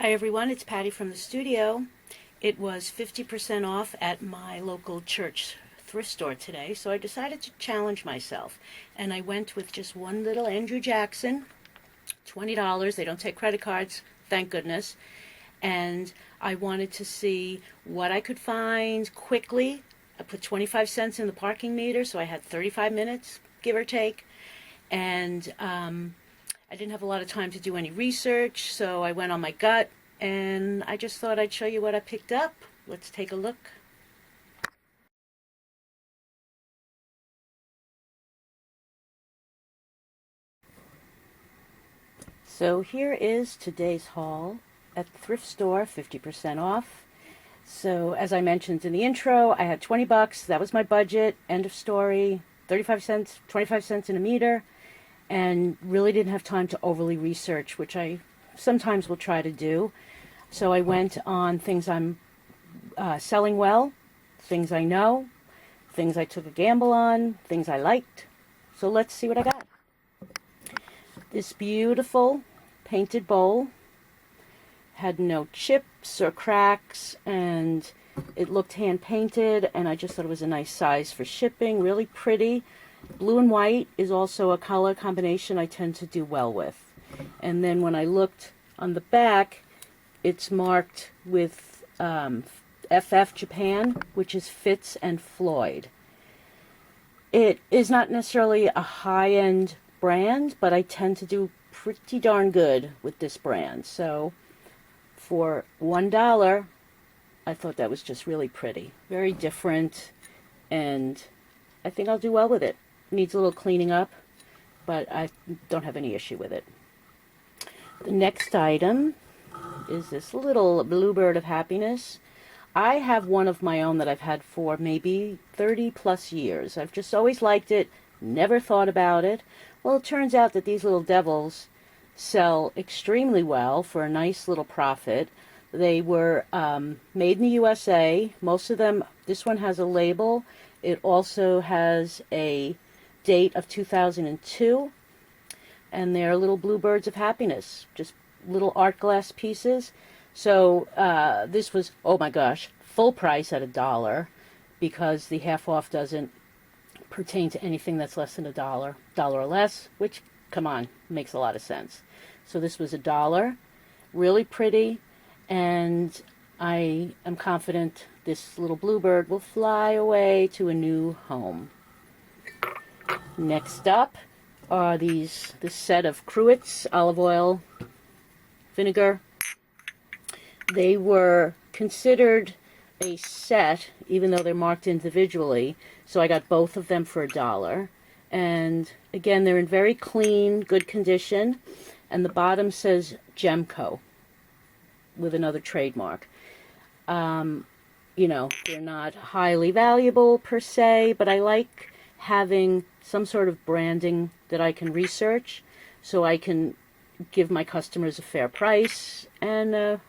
Hi everyone, it's Patty from the studio. It was 50% off at my local church thrift store today, so I decided to challenge myself. And I went with just one little Andrew Jackson, $20. They don't take credit cards, thank goodness. And I wanted to see what I could find quickly. I put 25 cents in the parking meter, so I had 35 minutes, give or take. And I didn't have a lot of time to do any research, so I went on my gut, and I just thought I'd show you what I picked up. Let's take a look. So here is today's haul at the thrift store, 50% off. So as I mentioned in the intro, I had 20 bucks. That was my budget. End of story. 35 cents, 25 cents in a meter. And really didn't have time to overly research, which I sometimes will try to do. So I went on things I'm selling well, things I know, things I took a gamble on, things I liked. So let's see what I got. This beautiful painted bowl had no chips or cracks, and it looked hand painted, and I just thought it was a nice size for shipping, really pretty. Blue and white is also a color combination I tend to do well with. And then when I looked on the back, it's marked with FF Japan, which is Fitz and Floyd. It is not necessarily a high-end brand, but I tend to do pretty darn good with this brand. So for $1, I thought that was just really pretty. Very different, and I think I'll do well with it. Needs a little cleaning up, but I don't have any issue with it. The next item is this little bluebird of happiness. I have one of my own that I've had for maybe 30 plus years. I've just always liked it, never thought about it. Well, it turns out that these little devils sell extremely well for a nice little profit. They were made in the USA. Most of them, this one has a label. It also has a date of 2002, and they're little bluebirds of happiness, just little art glass pieces. So this was, oh my gosh, full price at $1, because the half off doesn't pertain to anything that's less than $1 or less, which, come on, makes a lot of sense. So this was $1, really pretty, and I am confident this little bluebird will fly away to a new home. Next up are this set of cruets, olive oil, vinegar. They were considered a set, even though they're marked individually, so I got both of them for $1. And again, they're in very clean, good condition, and the bottom says Gemco with another trademark. You know, they're not highly valuable per se, but I like having some sort of branding that I can research so I can give my customers a fair price and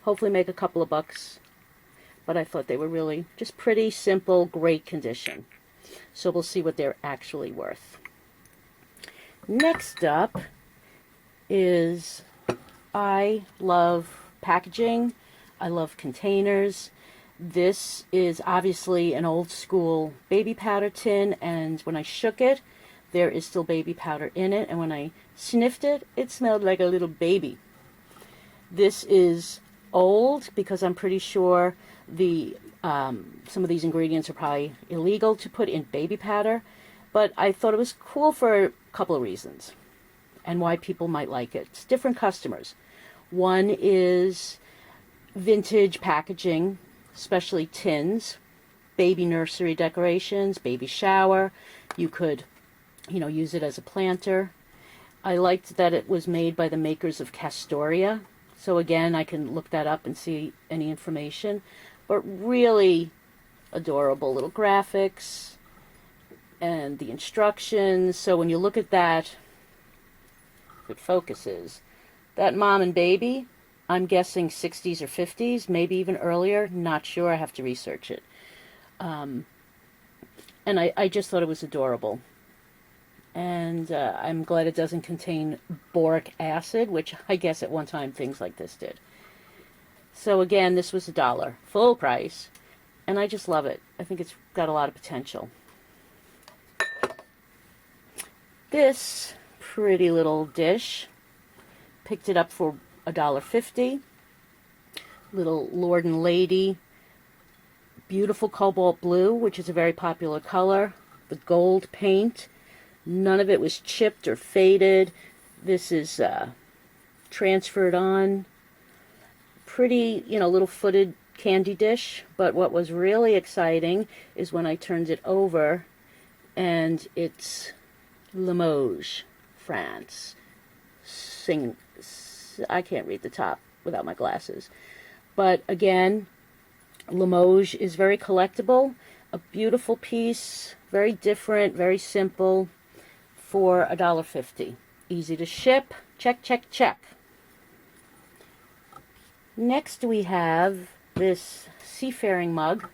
hopefully make a couple of bucks. But I thought they were really just pretty, simple, great condition. So we'll see what they're actually worth. Next up is, I love packaging. I love containers. This is obviously an old school baby powder tin, and when I shook it, there is still baby powder in it, and when I sniffed it, it smelled like a little baby. This is old because I'm pretty sure some of these ingredients are probably illegal to put in baby powder, but I thought it was cool for a couple of reasons and why people might like it. It's different customers. One is vintage packaging, especially tins, baby nursery decorations, baby shower. You could, use it as a planter. I liked that it was made by the makers of Castoria. So again, I can look that up and see any information. But really adorable little graphics and the instructions. So when you look at that, if it focuses, that mom and baby, I'm guessing 60s or 50s, maybe even earlier. Not sure. I have to research it. And I just thought it was adorable. And I'm glad it doesn't contain boric acid, which I guess at one time things like this did. So again, this was $1, full price, and I just love it. I think it's got a lot of potential. This pretty little dish, picked it up for $1.50. Little Lord and Lady, beautiful cobalt blue, which is a very popular color. The gold paint, none of it was chipped or faded. This is transferred on. Pretty, little footed candy dish, but what was really exciting is when I turned it over and it's Limoges, France. I can't read the top without my glasses. But again, Limoges is very collectible, a beautiful piece, very different, very simple, for $1.50. Easy to ship, check, check, check. Next we have this seafaring mug.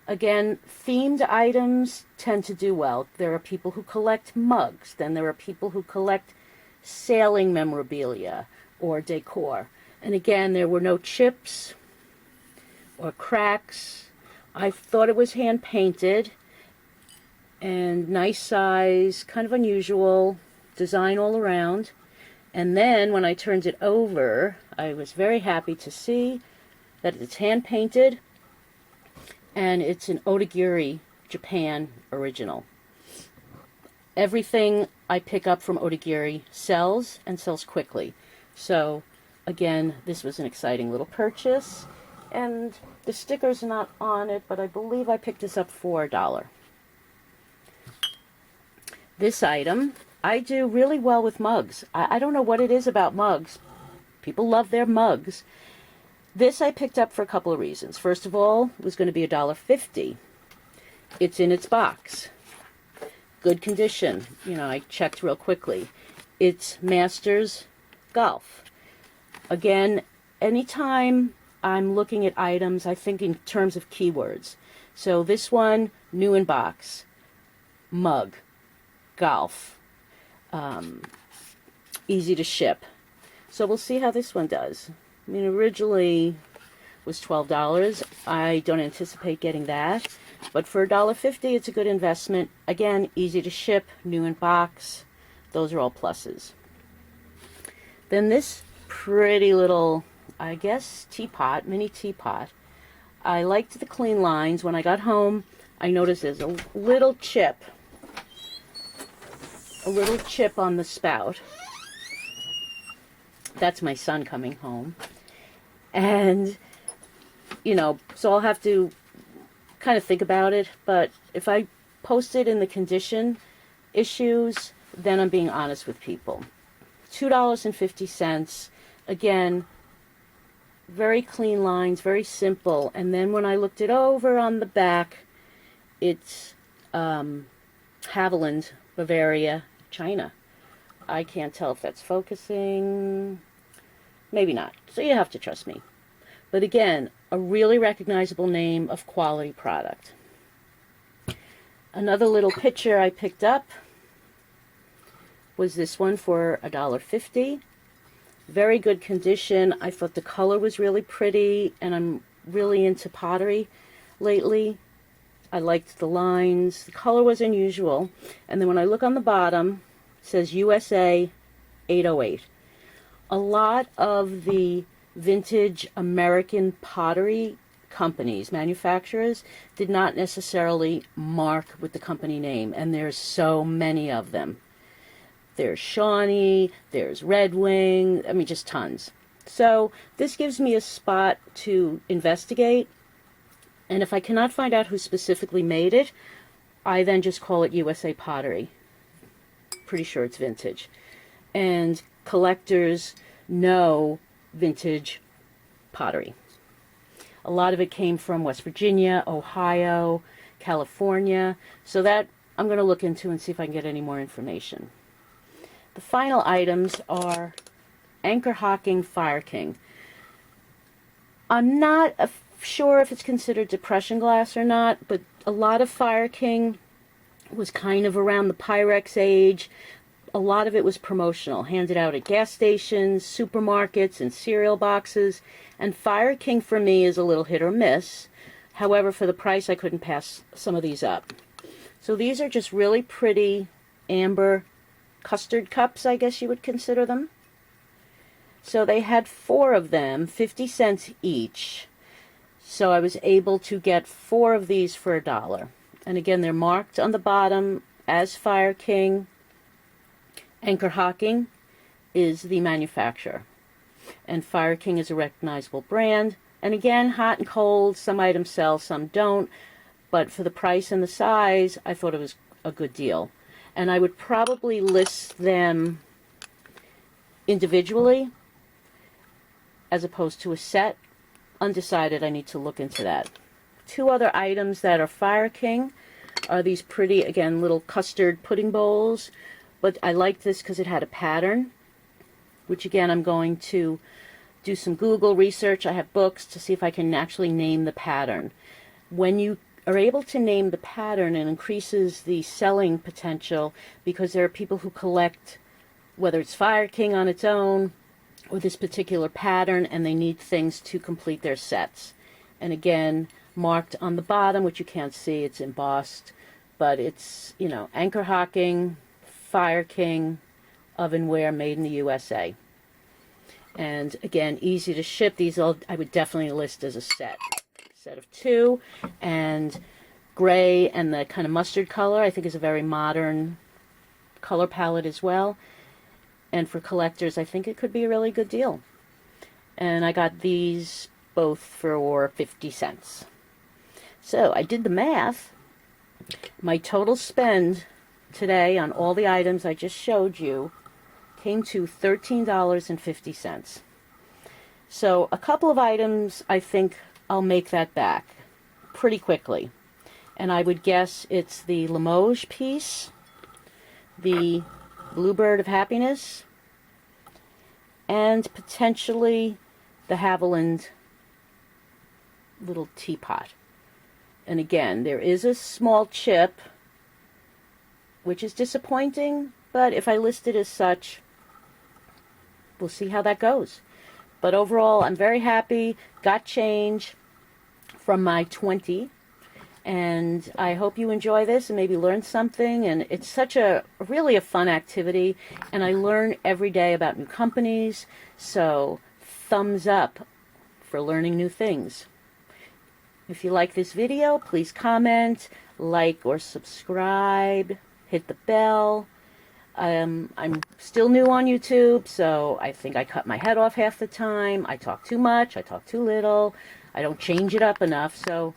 Again, themed items tend to do well. There are people who collect mugs, then there are people who collect sailing memorabilia or decor. And again, there were no chips or cracks. I thought it was hand painted and nice size, kind of unusual, design all around. And then when I turned it over, I was very happy to see that it's hand painted and it's an Odagiri Japan original. Everything I pick up from Odagiri sells and sells quickly. So again, this was an exciting little purchase. And the sticker's not on it, but I believe I picked this up for $1. This item, I do really well with mugs. I don't know what it is about mugs. People love their mugs. This I picked up for a couple of reasons. First of all, it was going to be $1.50. It's in its box. Good condition. I checked real quickly. It's Masters Golf. Again, anytime I'm looking at items, I think in terms of keywords. So this one, new in box, mug, golf, easy to ship. So we'll see how this one does. I mean, originally was $12. I don't anticipate getting that. But for $1.50, it's a good investment. Again, easy to ship, new in box. Those are all pluses. Then this pretty little, I guess, teapot, mini teapot. I liked the clean lines. When I got home, I noticed there's a little chip on the spout. That's my son coming home. And, so I'll have to kind of think about it. But if I post it in the condition issues, then I'm being honest with people. $2.50. Again, very clean lines, very simple. And then when I looked it over on the back, it's Haviland, Bavaria, China. I can't tell if that's focusing. Maybe not. So you have to trust me. But again, a really recognizable name of quality product. Another little picture I picked up was this one for $1.50. Very good condition. I thought the color was really pretty, and I'm really into pottery lately. I liked the lines. The color was unusual. And then when I look on the bottom, it says USA 808. A lot of the vintage American pottery companies, manufacturers, did not necessarily mark with the company name, and there's so many of them. There's Shawnee, there's Red Wing, I mean, just tons. So this gives me a spot to investigate, and if I cannot find out who specifically made it, I then just call it USA Pottery. Pretty sure it's vintage. And collectors know vintage pottery. A lot of it came from West Virginia, Ohio, California, so that I'm going to look into and see if I can get any more information. The final items are Anchor Hocking Fire King. I'm not sure if it's considered depression glass or not, but a lot of Fire King was kind of around the Pyrex age. a lot of it was promotional, handed out at gas stations, supermarkets, and cereal boxes. And Fire King for me is a little hit or miss. However, for the price, I couldn't pass some of these up. So these are just really pretty amber custard cups, I guess you would consider them. So they had 4 of them, 50 cents each. So I was able to get 4 of these for $1. And again, they're marked on the bottom as Fire King. Anchor Hocking is the manufacturer. And Fire King is a recognizable brand. And again, hot and cold, some items sell, some don't. But for the price and the size, I thought it was a good deal. And I would probably list them individually as opposed to a set. Undecided, I need to look into that. 2 other items that are Fire King are these pretty, again, little custard pudding bowls. But I liked this because it had a pattern, which again, I'm going to do some Google research. I have books to see if I can actually name the pattern. When you are able to name the pattern, it increases the selling potential, because there are people who collect, whether it's Fire King on its own or this particular pattern, and they need things to complete their sets. And again, marked on the bottom, which you can't see, it's embossed, but it's, you know, Anchor Hocking, Fire King, ovenware, made in the USA. And again, easy to ship. These I would definitely list as a set of 2. And gray and the kind of mustard color, I think, is a very modern color palette as well. And for collectors, I think it could be a really good deal. And I got these both for 50 cents. So I did the math. My total spend today on all the items I just showed you came to $13.50. So a couple of items, I think I'll make that back pretty quickly. And I would guess it's the Limoges piece, the Bluebird of Happiness, and potentially the Haviland little teapot. And again, there is a small chip, which is disappointing, but if I list it as such, we'll see how that goes. But overall, I'm very happy. Got change from my 20, and I hope you enjoy this and maybe learn something. And it's such a really a fun activity, and I learn every day about new companies, so thumbs up for learning new things. If you like this video, please comment, like or subscribe, hit the bell. I'm still new on YouTube, so I think I cut my head off half the time. I talk too much, I talk too little, I don't change it up enough. So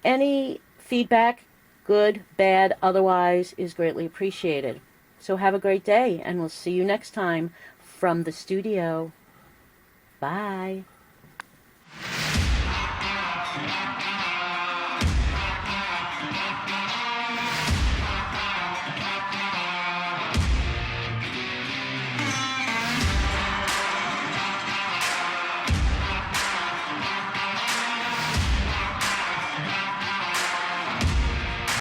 any feedback, good, bad, otherwise, is greatly appreciated. So have a great day, and we'll see you next time from the studio. Bye.